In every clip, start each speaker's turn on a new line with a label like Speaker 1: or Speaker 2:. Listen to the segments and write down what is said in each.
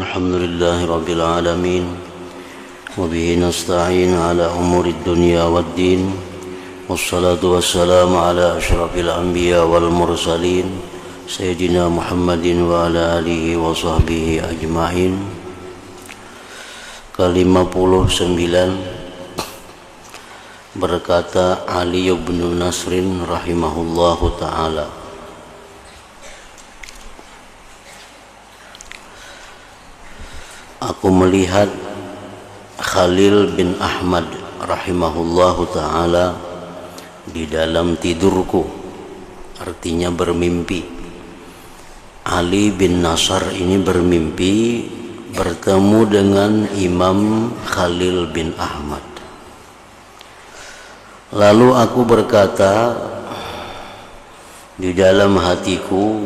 Speaker 1: الحمد لله رب العالمين وبه نستعين على أمور الدنيا والدين والصلاة والسلام على أشرف الأنبياء والمرسلين سيدنا محمد وعلى آله وصحبه أجمعين. Ke-59 berkata Ali bin Nasrin rahimahullahu ta'ala, aku melihat Khalil bin Ahmad rahimahullahu ta'ala di dalam tidurku, artinya bermimpi. Ali bin Nasr ini bermimpi bertemu dengan Imam Khalil bin Ahmad. Lalu aku berkata di dalam hatiku,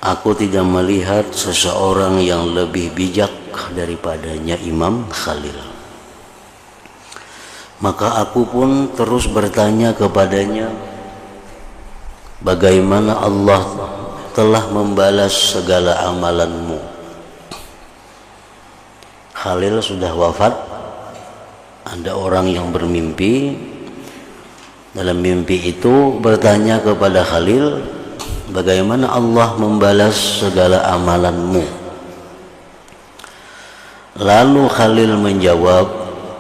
Speaker 1: aku tidak melihat seseorang yang lebih bijak daripadanya Imam Khalil. Maka aku pun terus bertanya kepadanya, bagaimana Allah telah membalas segala amalanmu? Khalil sudah wafat. Ada orang yang bermimpi, dalam mimpi itu bertanya kepada Khalil, bagaimana Allah membalas segala amalanmu? Lalu Khalil menjawab,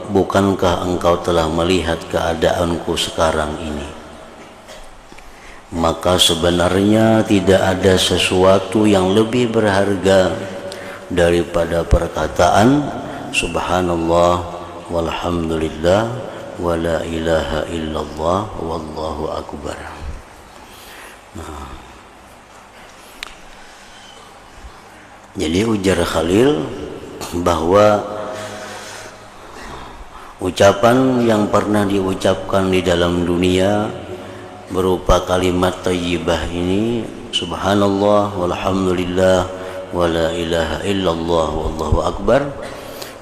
Speaker 1: bukankah engkau telah melihat keadaanku sekarang ini? Maka sebenarnya tidak ada sesuatu yang lebih berharga daripada perkataan subhanallah walhamdulillah wa la ilaha illallah wallahu akbar. Jadi ujar Khalil bahwa ucapan yang pernah diucapkan di dalam dunia berupa kalimat thayyibah ini, subhanallah walhamdulillah wa la ilaha illallah wallahu akbar,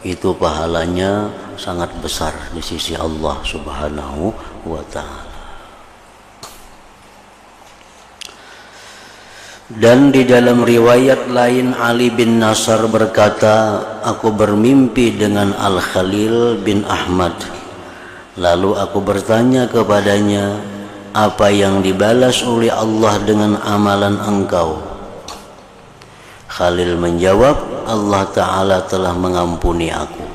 Speaker 1: itu pahalanya sangat besar di sisi Allah Subhanahu wa ta'ala. Dan di dalam riwayat lain Ali bin Nasr berkata, aku bermimpi dengan Al-Khalil bin Ahmad. Lalu aku bertanya kepadanya, apa yang dibalas oleh Allah dengan amalan engkau? Khalil menjawab, Allah Ta'ala telah mengampuni aku.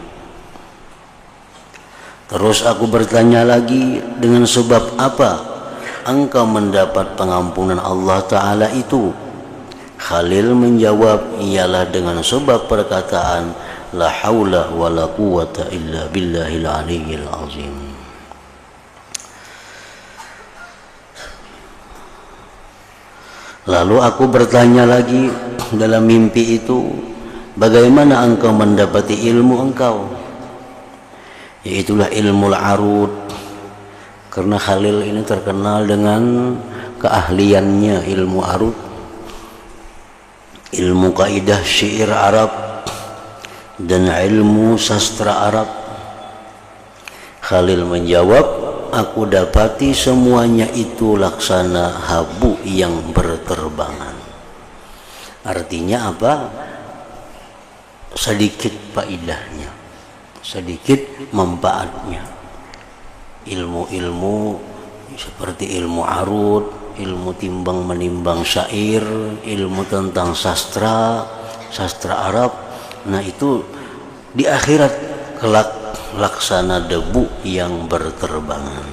Speaker 1: Terus aku bertanya lagi, dengan sebab apa engkau mendapat pengampunan Allah Ta'ala itu? Khalil menjawab, ialah dengan sebab perkataan la haula wa la quwata illa billahil aliyyil azim. Lalu aku bertanya lagi dalam mimpi itu, bagaimana engkau mendapati ilmu engkau? Yaitulah ilmu al-arud. Karena Khalil ini terkenal dengan keahliannya ilmu arud, ilmu kaidah syair Arab dan ilmu sastra Arab. Khalil menjawab, aku dapati semuanya itu laksana habu yang berterbangan. Artinya apa? Sedikit faidahnya, sedikit manfaatnya. Ilmu-ilmu seperti ilmu arud, ilmu timbang menimbang syair, ilmu tentang sastra Arab, nah itu di akhirat kelak laksana debu yang berterbangan.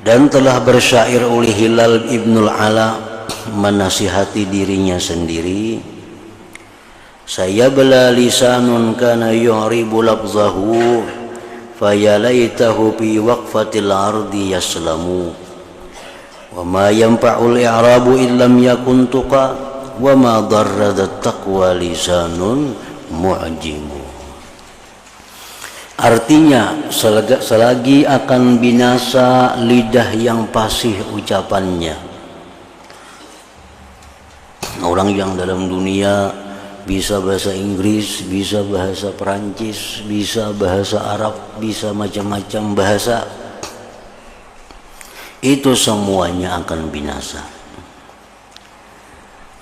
Speaker 1: Dan telah bersyair oleh Hilal ibnul Ala menasihati dirinya sendiri, saya bela lisanun kana yu'ribu lafzahu fayalaitahu fi waqfatil ardi yaslamu wa ma yanfa'ul i'rabu illam yakun tuqa wa ma darradat taqwa lisanun mu'jimu. Artinya, selagi akan binasa lidah yang fasih ucapannya. Orang yang dalam dunia bisa bahasa Inggris, bisa bahasa Perancis, bisa bahasa Arab, bisa macam-macam bahasa, itu semuanya akan binasa.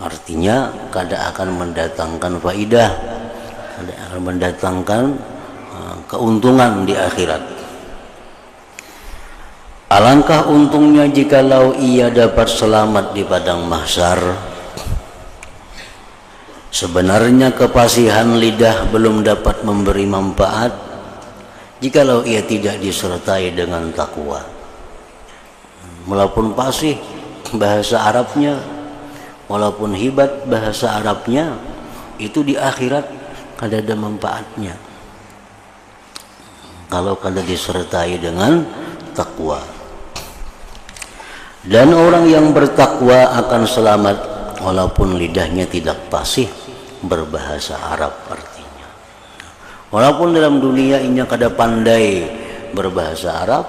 Speaker 1: Artinya kada akan mendatangkan faidah, kada akan mendatangkan keuntungan di akhirat. Alangkah untungnya jikalau ia dapat selamat di padang mahsyar. Sebenarnya kepasihan lidah belum dapat memberi manfaat jikalau ia tidak disertai dengan takwa. Walaupun fasih bahasa Arabnya, walaupun hebat bahasa Arabnya, itu di akhirat kada ada manfaatnya kalau kada disertai dengan takwa. Dan orang yang bertakwa akan selamat walaupun lidahnya tidak fasih berbahasa Arab artinya. Walaupun dalam dunia ini kada pandai berbahasa Arab,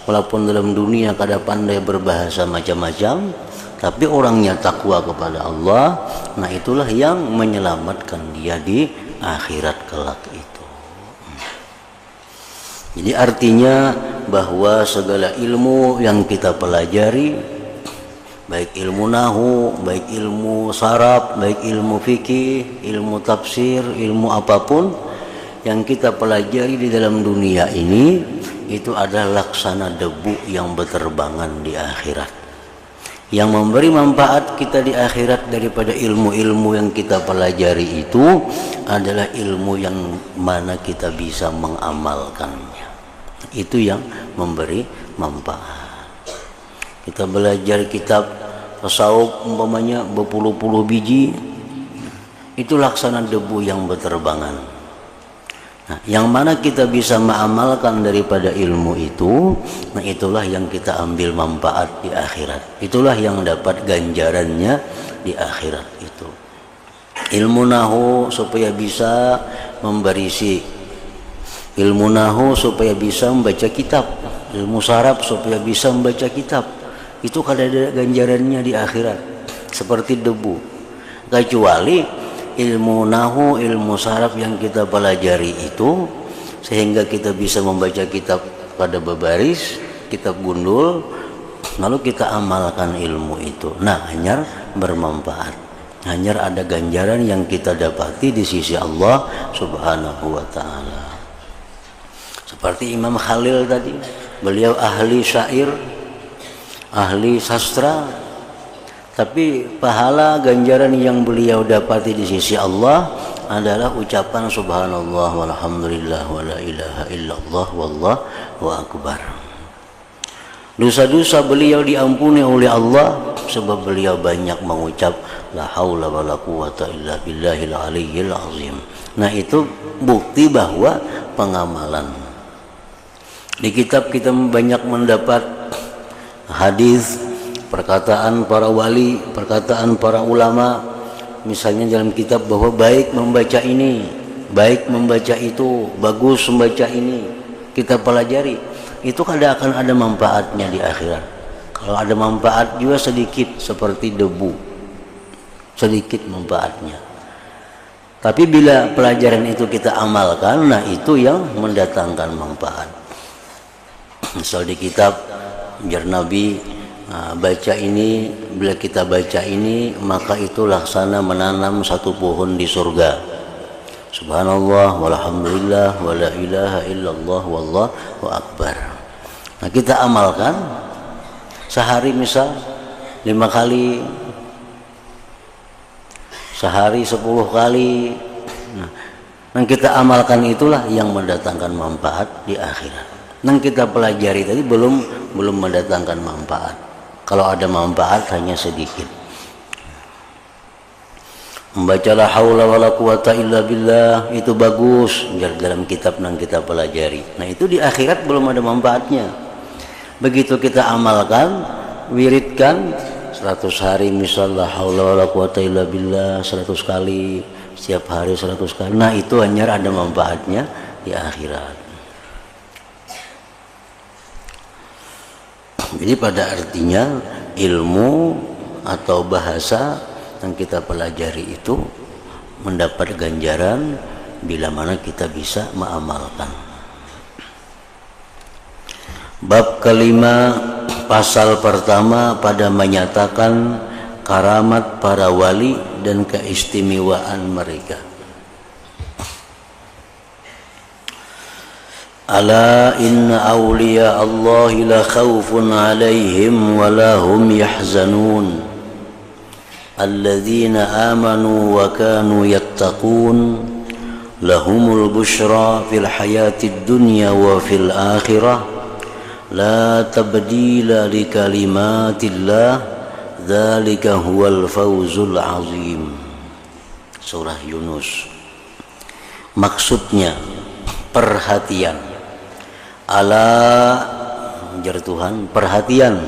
Speaker 1: walaupun dalam dunia kada pandai berbahasa macam-macam, tapi orangnya takwa kepada Allah, nah itulah yang menyelamatkan dia di akhirat kelak itu. Jadi artinya bahwa segala ilmu yang kita pelajari, baik ilmu nahu, baik ilmu saraf, baik ilmu fikih, ilmu tafsir, ilmu apapun yang kita pelajari di dalam dunia ini, itu adalah laksana debu yang berterbangan di akhirat. Yang memberi manfaat kita di akhirat daripada ilmu-ilmu yang kita pelajari itu adalah ilmu yang mana kita bisa mengamalkannya. Itu yang memberi manfaat. Kita belajar kitab tasawuf umpamanya berpuluh-puluh biji, itu laksana debu yang berterbangan. Nah, yang mana kita bisa mengamalkan daripada ilmu itu, nah itulah yang kita ambil manfaat di akhirat. Itulah yang dapat ganjarannya di akhirat itu. Ilmu nahu supaya bisa membarisi, ilmu nahu supaya bisa membaca kitab, ilmu saraf supaya bisa membaca kitab. Itu kada ada ganjarannya di akhirat, seperti debu. Kecuali ilmu nahu, ilmu saraf yang kita pelajari itu sehingga kita bisa membaca kitab pada berbaris, kitab gundul, lalu kita amalkan ilmu itu. Nah, hanya bermanfaat, hanya ada ganjaran yang kita dapati di sisi Allah Subhanahu wa ta'ala. Seperti Imam Khalil tadi, beliau ahli syair, ahli sastra, tapi pahala ganjaran yang beliau dapati di sisi Allah adalah ucapan subhanallah walhamdulillah wala ilaha illallah wallahu akbar. Dosa-dosa beliau diampuni oleh Allah sebab beliau banyak mengucap la haula wala quwata illa billahil aliyyil azim. Nah, itu bukti bahwa pengamalan. Di kitab kita banyak mendapat hadis, perkataan para wali, perkataan para ulama, misalnya dalam kitab bahwa baik membaca ini, baik membaca itu, bagus membaca ini, kita pelajari, itu kada akan ada manfaatnya di akhirat. Kalau ada manfaat juga sedikit, seperti debu, sedikit manfaatnya. Tapi bila pelajaran itu kita amalkan, nah itu yang mendatangkan manfaat. Misal di kitab Jar Nabi, baca ini, bila kita baca ini maka itu laksana menanam satu pohon di surga. Subhanallah walhamdulillah wala ilaha illallah wallahu akbar. Nah, kita amalkan sehari, misal 5 kali, sehari 10 kali. Nah, yang kita amalkan itulah yang mendatangkan manfaat di akhirat. Yang kita pelajari tadi belum mendatangkan manfaat. Kalau ada manfaat hanya sedikit. Membaca la haula wala quwata illa billah itu bagus dalam kitab yang kita pelajari. Nah, itu di akhirat belum ada manfaatnya. Begitu kita amalkan, wiridkan 100 hari, misal la haula wala quwata illa billah 100 kali, setiap hari 100 kali. Nah, itu hanya ada manfaatnya di akhirat. Jadi pada artinya ilmu atau bahasa yang kita pelajari itu mendapat ganjaran bila mana kita bisa mengamalkan. Bab kelima, pasal pertama pada menyatakan karamat para wali dan keistimewaan mereka. Ala inna awliya Allahi la khawfun alaihim wa la hum yahzanun alladzina amanu wa kanu yattaqun lahumul bushra fil hayatid dunya wa fil akhirah la tabdila li kalimatillah dzalika huwal fawzul azim. Surah Yunus. Maksudnya perhatian. Ala jar Tuhan, perhatian,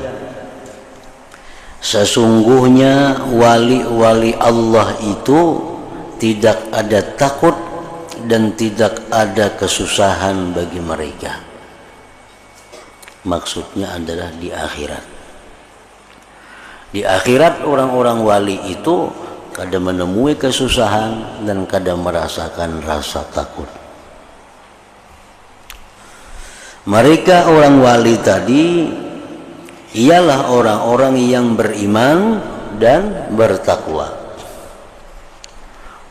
Speaker 1: sesungguhnya wali-wali Allah itu tidak ada takut dan tidak ada kesusahan bagi mereka. Maksudnya adalah di akhirat. Di akhirat orang-orang wali itu kadang menemui kesusahan dan kadang merasakan rasa takut. Mereka orang wali tadi ialah orang-orang yang beriman dan bertakwa.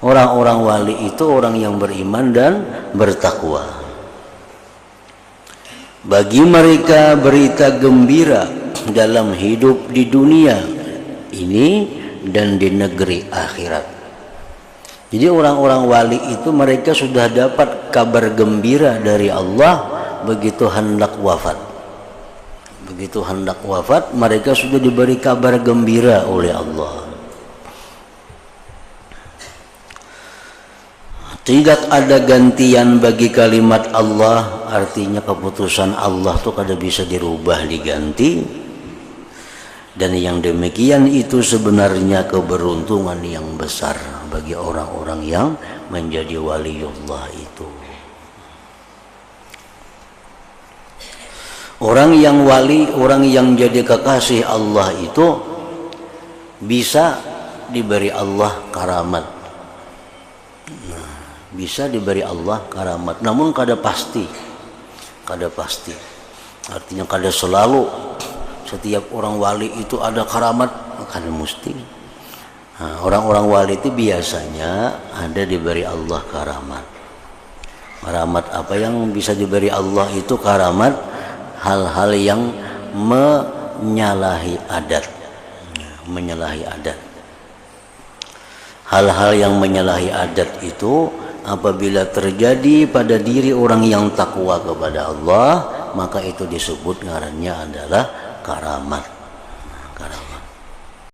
Speaker 1: Orang-orang wali itu orang yang beriman dan bertakwa. Bagi mereka berita gembira dalam hidup di dunia ini dan di negeri akhirat. Jadi orang-orang wali itu mereka sudah dapat kabar gembira dari Allah begitu hendak wafat. Begitu hendak wafat, mereka sudah diberi kabar gembira oleh Allah. Tidak ada gantian bagi kalimat Allah, artinya keputusan Allah itu kada bisa dirubah diganti. Dan yang demikian itu sebenarnya keberuntungan yang besar bagi orang-orang yang menjadi waliullah itu. Orang yang wali, orang yang jadi kekasih Allah itu bisa diberi Allah karamat. Nah, bisa diberi Allah karamat, namun kada pasti. Kada pasti. Artinya kada selalu setiap orang wali itu ada karamat, kada mesti. Nah, orang-orang wali itu biasanya ada diberi Allah karamat. Karamat apa yang bisa diberi Allah itu karamat? Hal-hal yang menyalahi adat. Menyalahi adat. Hal-hal yang menyalahi adat itu apabila terjadi pada diri orang yang takwa kepada Allah, maka itu disebut ngarannya adalah karamat.